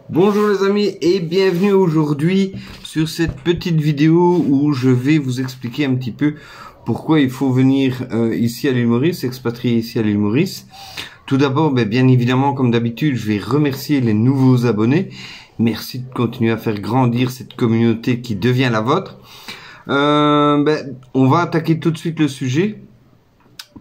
Bonjour les amis et bienvenue aujourd'hui sur cette petite vidéo où je vais vous expliquer un petit peu pourquoi il faut venir ici à l'île Maurice, expatrier ici à l'île Maurice. Tout d'abord, bien évidemment, comme d'habitude, je vais remercier les nouveaux abonnés. Merci de continuer à faire grandir cette communauté qui devient la vôtre. On va attaquer tout de suite le sujet.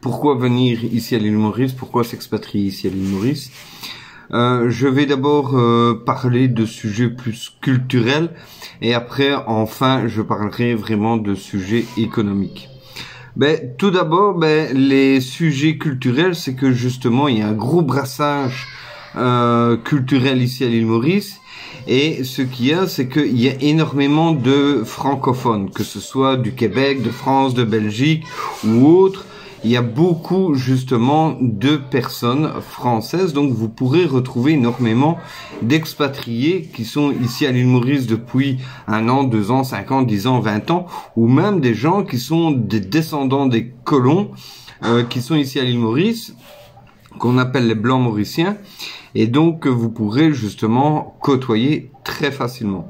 Pourquoi venir ici à l'île Maurice? Pourquoi s'expatrier ici à l'île Maurice? Je vais d'abord parler de sujets plus culturels et après, enfin, je parlerai vraiment de sujets économiques. Tout d'abord, les sujets culturels, c'est que justement, il y a un gros brassage culturel ici à l'île Maurice. Et ce qu'il y a, c'est qu'il y a énormément de francophones, que ce soit du Québec, de France, de Belgique ou autres. Il y a beaucoup justement de personnes françaises, donc vous pourrez retrouver énormément d'expatriés qui sont ici à l'île Maurice depuis 1 an, 2 ans, 5 ans, 10 ans, 20 ans, ou même des gens qui sont des descendants des colons qui sont ici à l'île Maurice, qu'on appelle les Blancs Mauriciens, et donc vous pourrez justement côtoyer très facilement.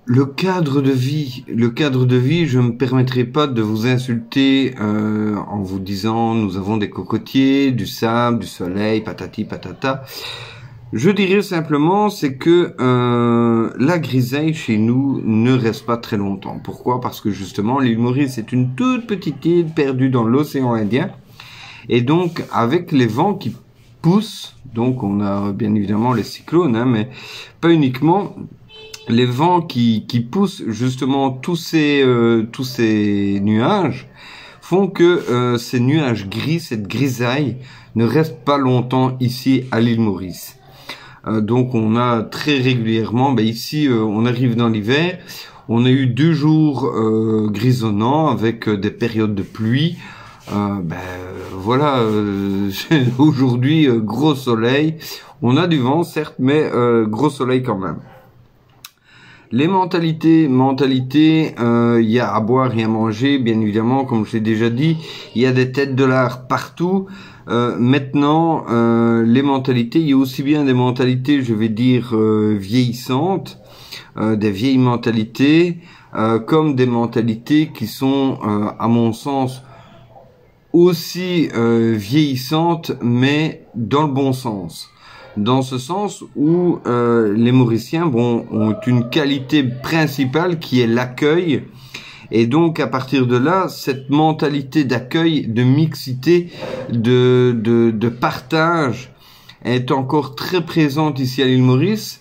Le cadre de vie, je me permettrai pas de vous insulter en vous disant nous avons des cocotiers, du sable, du soleil, patati patata. Je dirais simplement c'est que la grisaille chez nous ne reste pas très longtemps. Pourquoi? Parce que justement l'île Maurice est une toute petite île perdue dans l'océan Indien et donc avec les vents qui poussent, donc on a bien évidemment les cyclones, mais pas uniquement. Les vents qui poussent justement tous ces nuages font que ces nuages gris, cette grisaille, ne restent pas longtemps ici à l'île Maurice. Donc on a très régulièrement, ici on arrive dans l'hiver, on a eu 2 jours grisonnants avec des périodes de pluie. Voilà, aujourd'hui gros soleil, on a du vent certes, mais gros soleil quand même. Les mentalités, il y a à boire et à manger, bien évidemment, comme je l'ai déjà dit. Il y a des têtes de l'art partout. Maintenant, les mentalités, il y a aussi bien des mentalités, je vais dire, vieillissantes, des vieilles mentalités, comme des mentalités qui sont, à mon sens, aussi vieillissantes, mais dans le bon sens. Dans ce sens où les Mauriciens ont une qualité principale qui est l'accueil. Et donc à partir de là, cette mentalité d'accueil, de mixité, de partage est encore très présente ici à l'île Maurice.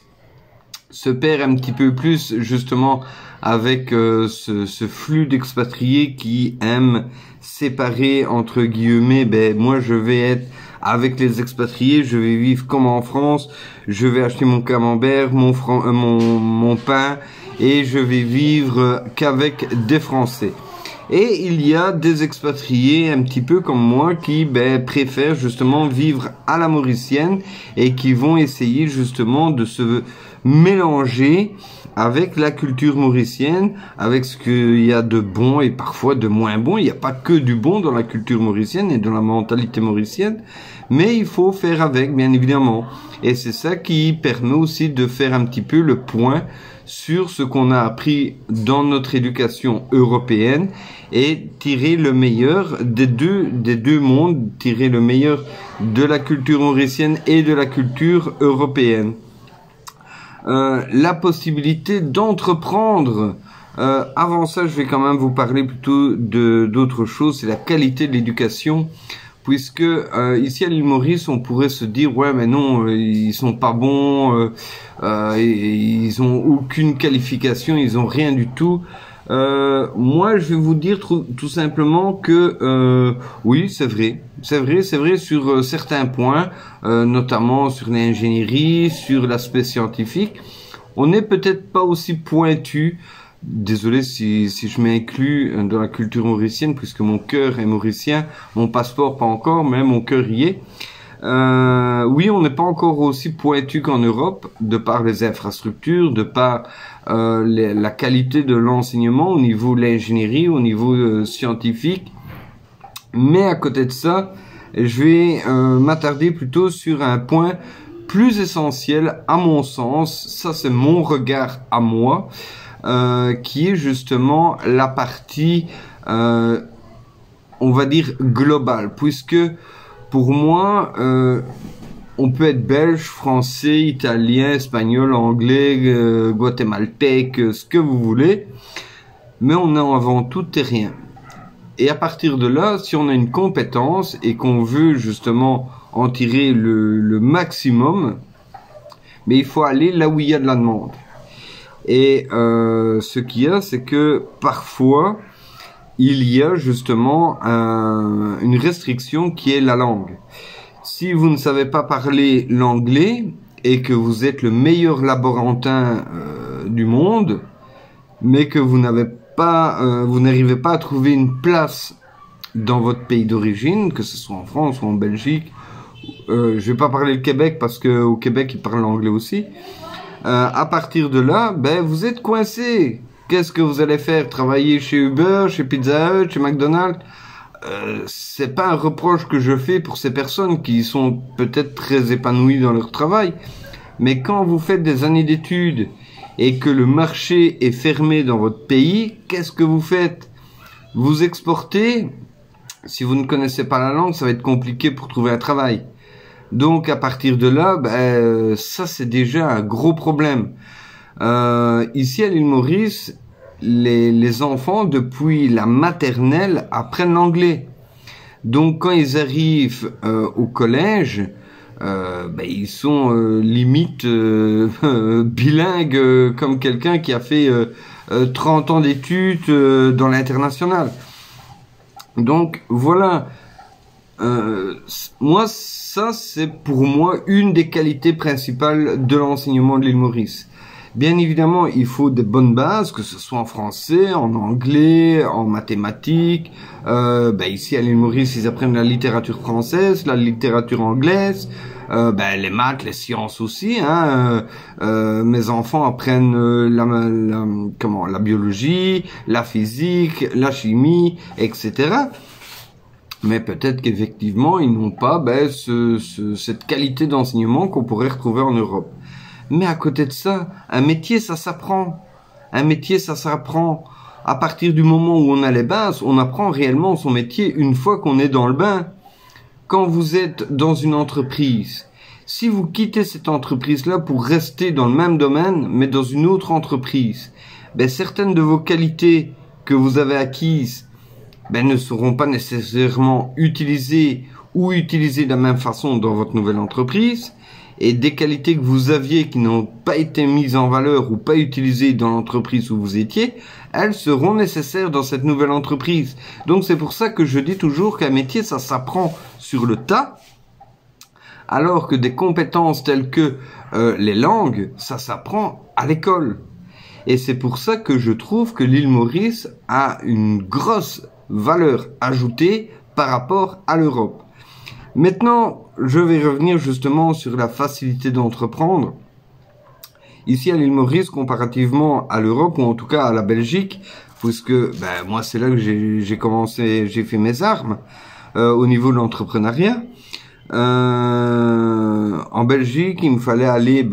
Se perd un petit peu plus justement avec ce flux d'expatriés qui aiment séparer entre guillemets, moi je vais être avec les expatriés, je vais vivre comme en France, je vais acheter mon camembert, mon pain, et je vais vivre qu'avec des Français. Et il y a des expatriés un petit peu comme moi qui préfèrent justement vivre à la mauricienne et qui vont essayer justement de se mélanger avec la culture mauricienne, avec ce qu'il y a de bon et parfois de moins bon. Il n'y a pas que du bon dans la culture mauricienne et dans la mentalité mauricienne, mais il faut faire avec, bien évidemment. Et c'est ça qui permet aussi de faire un petit peu le point sur ce qu'on a appris dans notre éducation européenne et tirer le meilleur des deux mondes, tirer le meilleur de la culture mauricienne et de la culture européenne. La possibilité d'entreprendre. Avant ça, je vais quand même vous parler plutôt d'autre chose, c'est la qualité de l'éducation. Puisque ici à l'île Maurice, on pourrait se dire ouais mais non, ils sont pas bons, ils ont aucune qualification, ils ont rien du tout. Moi, je vais vous dire tout simplement que oui, c'est vrai sur certains points, notamment sur l'ingénierie, sur l'aspect scientifique, on n'est peut-être pas aussi pointu. Désolé si je m'inclus dans la culture mauricienne, puisque mon cœur est mauricien, mon passeport pas encore, mais mon cœur y est. Oui, on n'est pas encore aussi pointu qu'en Europe, de par les infrastructures, de par la qualité de l'enseignement au niveau de l'ingénierie, au niveau scientifique. Mais à côté de ça, je vais m'attarder plutôt sur un point plus essentiel à mon sens, ça c'est mon regard à moi, qui est justement la partie, on va dire, globale, puisque pour moi, on peut être belge, français, italien, espagnol, anglais, guatémaltèque, ce que vous voulez, mais on est avant tout terrien. Et à partir de là, si on a une compétence et qu'on veut justement en tirer le maximum, mais il faut aller là où il y a de la demande. Et ce qu'il y a, c'est que parfois, il y a justement une restriction qui est la langue. Si vous ne savez pas parler l'anglais et que vous êtes le meilleur laborantin du monde, mais que vous n'arrivez pas à trouver une place dans votre pays d'origine, que ce soit en France ou en Belgique, je vais pas parler le Québec parce que au Québec ils parlent l'anglais aussi. À partir de là, ben vous êtes coincé. Qu'est-ce que vous allez faire? Travailler chez Uber, chez Pizza Hut, chez McDonald's? C'est pas un reproche que je fais pour ces personnes qui sont peut-être très épanouies dans leur travail, mais quand vous faites des années d'études et que le marché est fermé dans votre pays, qu'est-ce que vous faites? Vous exportez. Si vous ne connaissez pas la langue, ça va être compliqué pour trouver un travail. Donc à partir de là, ben, ça c'est déjà un gros problème. Ici à l'île Maurice, les enfants depuis la maternelle apprennent l'anglais. Donc quand ils arrivent au collège, ben, ils sont limite bilingues comme quelqu'un qui a fait 30 ans d'études dans l'international. Donc voilà, moi ça c'est pour moi une des qualités principales de l'enseignement de l'île Maurice. Bien évidemment, il faut des bonnes bases, que ce soit en français, en anglais, en mathématiques. Ben ici à l'île Maurice, ils apprennent la littérature française, la littérature anglaise, ben les maths, les sciences aussi. Hein. Mes enfants apprennent la biologie, la physique, la chimie, etc. Mais peut-être qu'effectivement, ils n'ont pas cette qualité d'enseignement qu'on pourrait retrouver en Europe. Mais à côté de ça, un métier, ça s'apprend. Un métier, ça s'apprend. À partir du moment où on a les bases, on apprend réellement son métier une fois qu'on est dans le bain. Quand vous êtes dans une entreprise, si vous quittez cette entreprise-là pour rester dans le même domaine, mais dans une autre entreprise, ben certaines de vos qualités que vous avez acquises ne seront pas nécessairement utilisées ou utilisées de la même façon dans votre nouvelle entreprise. Et des qualités que vous aviez qui n'ont pas été mises en valeur ou pas utilisées dans l'entreprise où vous étiez, elles seront nécessaires dans cette nouvelle entreprise. Donc c'est pour ça que je dis toujours qu'un métier, ça s'apprend sur le tas, alors que des compétences telles que les langues, ça s'apprend à l'école. Et c'est pour ça que je trouve que l'île Maurice a une grosse valeur ajoutée par rapport à l'Europe. Maintenant, je vais revenir justement sur la facilité d'entreprendre. Ici à l'île Maurice, comparativement à l'Europe, ou en tout cas à la Belgique, puisque moi c'est là que j'ai commencé, j'ai fait mes armes au niveau de l'entrepreneuriat. En Belgique, il me fallait aller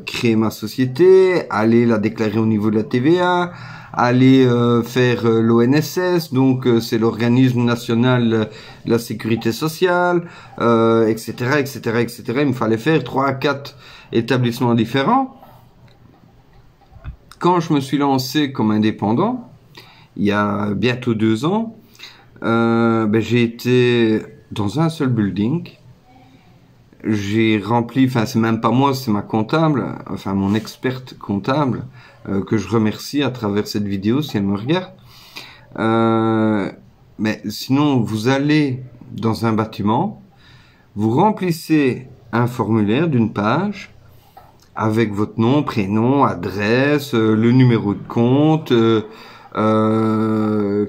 créer ma société, aller la déclarer au niveau de la TVA, aller faire l'ONSS, donc c'est l'organisme national de la sécurité sociale, etc., etc., etc. Il me fallait faire 3 à 4 établissements différents. Quand je me suis lancé comme indépendant, il y a bientôt 2 ans, j'ai été dans un seul building. J'ai rempli, enfin c'est même pas moi, c'est ma comptable, enfin mon experte comptable, que je remercie à travers cette vidéo si elle me regarde. Mais sinon, vous allez dans un bâtiment, vous remplissez un formulaire d'une page avec votre nom, prénom, adresse, le numéro de compte qu'il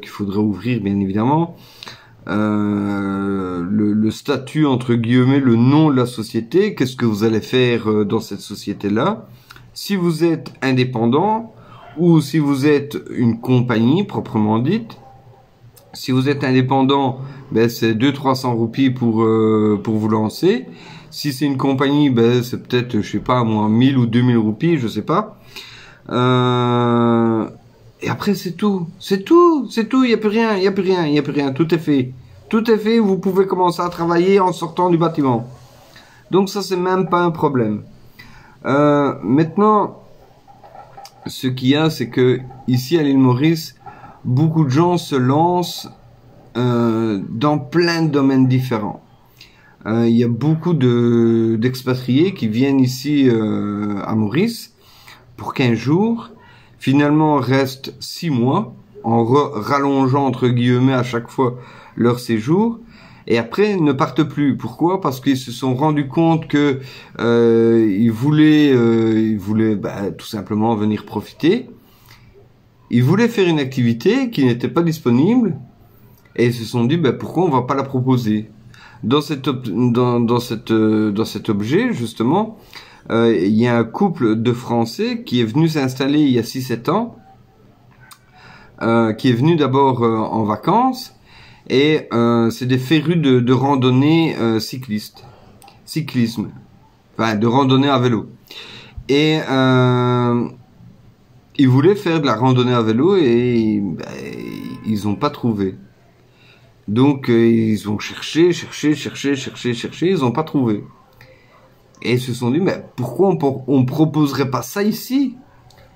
faudrait ouvrir bien évidemment, le statut entre guillemets, le nom de la société, qu'est-ce que vous allez faire dans cette société-là. Si vous êtes indépendant ou si vous êtes une compagnie proprement dite. Si vous êtes indépendant, c'est 200-300 roupies pour vous lancer. Si c'est une compagnie, ben c'est peut-être, je sais pas moi, 1000 ou 2000 roupies, je sais pas. Et après c'est tout, il y a plus rien, tout est fait. Tout est fait, vous pouvez commencer à travailler en sortant du bâtiment. Donc ça c'est même pas un problème. Maintenant, ce qu'il y a, c'est que ici à l'île Maurice, beaucoup de gens se lancent dans plein de domaines différents. Il y a beaucoup d'expatriés qui viennent ici à Maurice pour 15 jours, finalement restent 6 mois, en rallongeant entre guillemets à chaque fois leur séjour, et après ne partent plus. Pourquoi? Parce qu'ils se sont rendus compte que ils voulaient tout simplement venir profiter. Ils voulaient faire une activité qui n'était pas disponible, et ils se sont dit pourquoi on va pas la proposer. Dans cet objet, justement, il y a un couple de Français qui est venu s'installer il y a 6-7 ans, qui est venu d'abord en vacances, et c'est des férus de randonnée cyclisme, enfin de randonnée à vélo. Et ils voulaient faire de la randonnée à vélo et ils n'ont pas trouvé. Donc ils ont cherché, ils n'ont pas trouvé. Et ils se sont dit, mais pourquoi on proposerait pas ça ici?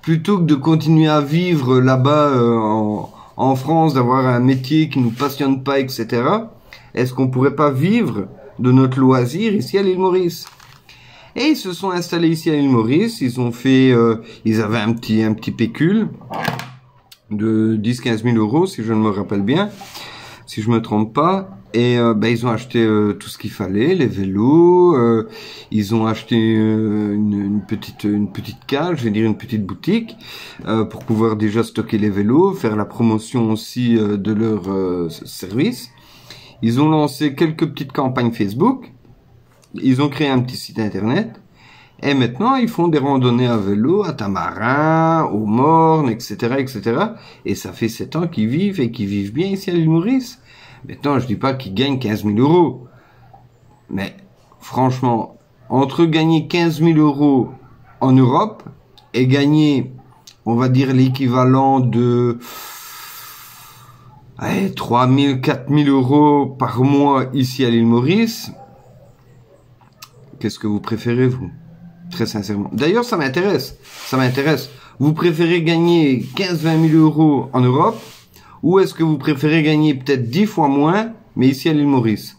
Plutôt que de continuer à vivre là-bas en France, d'avoir un métier qui nous passionne pas, etc. Est-ce qu'on pourrait pas vivre de notre loisir ici à l'île Maurice? Et ils se sont installés ici à l'île Maurice, ils ont fait, ils avaient un petit pécule de 10-15 000 euros, si je ne me rappelle bien, si je me trompe pas. Et ils ont acheté tout ce qu'il fallait, les vélos, ils ont acheté une petite cage, je vais dire une petite boutique, pour pouvoir déjà stocker les vélos, faire la promotion aussi de leur service. Ils ont lancé quelques petites campagnes Facebook, ils ont créé un petit site internet, et maintenant ils font des randonnées à vélo, à Tamarin, aux Mornes, etc., Et ça fait 7 ans qu'ils vivent et qu'ils vivent bien ici à l'île Maurice. Maintenant, je dis pas qu'ils gagnent 15 000 euros. Mais, franchement, entre gagner 15 000 euros en Europe et gagner, on va dire, l'équivalent de 3 000, 4 000 euros par mois ici à l'île Maurice, qu'est-ce que vous préférez, vous? Très sincèrement. D'ailleurs, ça m'intéresse. Vous préférez gagner 15-20 000 euros en Europe? Ou est-ce que vous préférez gagner peut-être 10 fois moins, mais ici à l'île Maurice?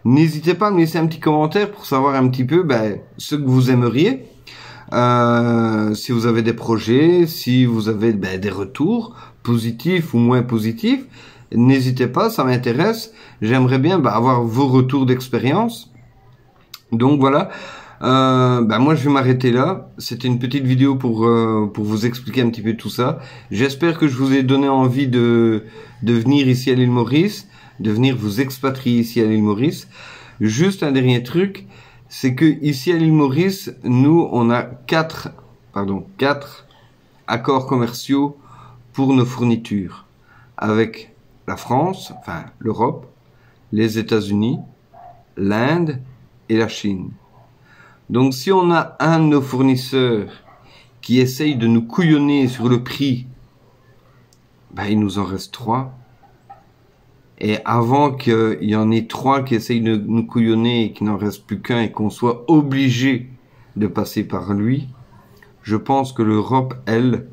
N'hésitez pas à me laisser un petit commentaire pour savoir un petit peu ce que vous aimeriez. Si vous avez des projets, si vous avez des retours positifs ou moins positifs, n'hésitez pas, ça m'intéresse. J'aimerais bien avoir vos retours d'expérience. Donc voilà. Moi je vais m'arrêter là. C'était une petite vidéo pour vous expliquer un petit peu tout ça. J'espère que je vous ai donné envie de venir ici à l'île Maurice, de venir vous expatrier ici à l'île Maurice. Juste un dernier truc, c'est que ici à l'île Maurice, nous on a 4 accords commerciaux pour nos fournitures avec la France, enfin l'Europe, les États-Unis, l'Inde et la Chine. Donc si on a un de nos fournisseurs qui essaye de nous couillonner sur le prix, il nous en reste 3. Et avant qu'il y en ait 3 qui essayent de nous couillonner et qu'il n'en reste plus qu'un et qu'on soit obligé de passer par lui, je pense que l'Europe, elle,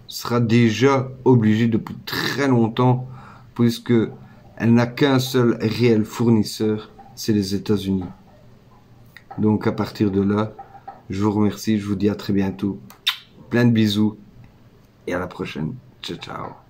sera déjà obligée depuis très longtemps, puisque elle n'a qu'un seul réel fournisseur, c'est les États-Unis. Donc à partir de là, je vous remercie, je vous dis à très bientôt. Plein de bisous et à la prochaine. Ciao, ciao.